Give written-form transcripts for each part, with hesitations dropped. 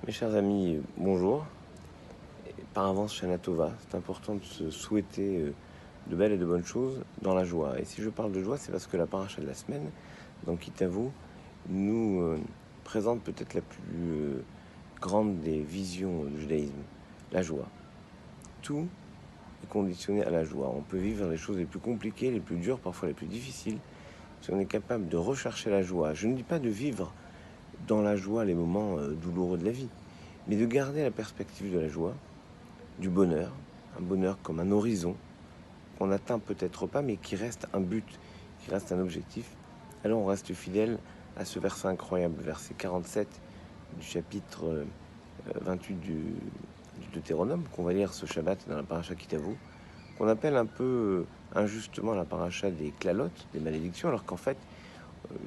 Mes chers amis, bonjour. Et par avance, Shana Tova, c'est important de se souhaiter de belles et de bonnes choses dans la joie. Et si je parle de joie, c'est parce que la paracha de la semaine, dans Kitavo, nous présente peut-être la plus grande des visions du judaïsme, la joie. Tout est conditionné à la joie. On peut vivre les choses les plus compliquées, les plus dures, parfois les plus difficiles, si on est capable de rechercher la joie. Je ne dis pas de vivre dans la joie les moments douloureux de la vie, mais de garder la perspective de la joie, du bonheur, un bonheur comme un horizon qu'on n'atteint peut-être pas, mais qui reste un but, qui reste un objectif. Alors on reste fidèle à ce verset incroyable, verset 47 du chapitre 28 du Deutéronome, qu'on va lire ce Shabbat dans la paracha Kitavo, qu'on appelle un peu injustement la paracha des clalotes, des malédictions, alors qu'en fait,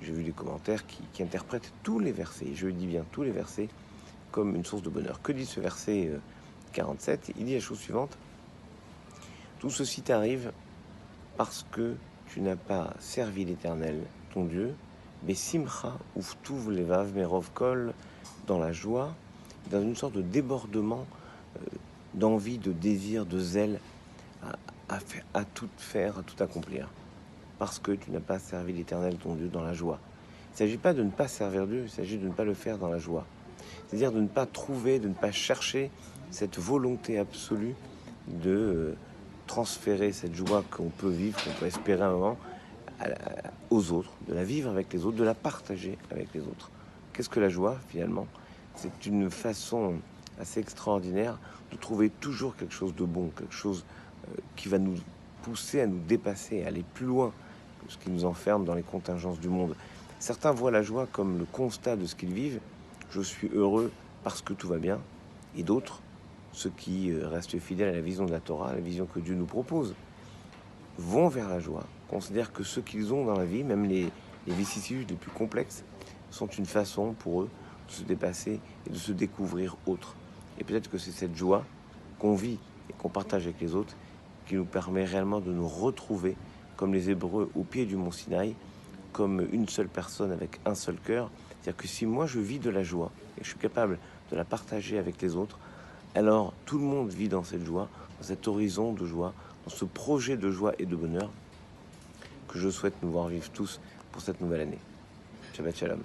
j'ai vu des commentaires qui interprètent tous les versets, et je dis bien tous les versets, comme une source de bonheur. Que dit ce verset 47? Il dit la chose suivante: tout ceci t'arrive parce que tu n'as pas servi l'Éternel, ton Dieu, Besimcha uftuv levav merov kol, dans la joie, dans une sorte de débordement d'envie, de désir, de zèle à tout faire, à tout accomplir. Parce que tu n'as pas servi l'Éternel, ton Dieu, dans la joie. Il ne s'agit pas de ne pas servir Dieu, il s'agit de ne pas le faire dans la joie. C'est-à-dire de ne pas trouver, de ne pas chercher cette volonté absolue de transférer cette joie qu'on peut vivre, qu'on peut espérer un moment, aux autres, de la vivre avec les autres, de la partager avec les autres. Qu'est-ce que la joie, finalement? C'est une façon assez extraordinaire de trouver toujours quelque chose de bon, quelque chose qui va nous pousser à nous dépasser, à aller plus loin que ce qui nous enferme dans les contingences du monde. Certains voient la joie comme le constat de ce qu'ils vivent. Je suis heureux parce que tout va bien. Et d'autres, ceux qui restent fidèles à la vision de la Torah, à la vision que Dieu nous propose, vont vers la joie, considèrent que ce qu'ils ont dans la vie, même les vicissitudes les plus complexes, sont une façon pour eux de se dépasser et de se découvrir autres. Et peut-être que c'est cette joie qu'on vit et qu'on partage avec les autres qui nous permet réellement de nous retrouver comme les Hébreux au pied du mont Sinaï, comme une seule personne avec un seul cœur. C'est-à-dire que si moi je vis de la joie et je suis capable de la partager avec les autres, alors tout le monde vit dans cette joie, dans cet horizon de joie, dans ce projet de joie et de bonheur que je souhaite nous voir vivre tous pour cette nouvelle année. Shabbat Shalom.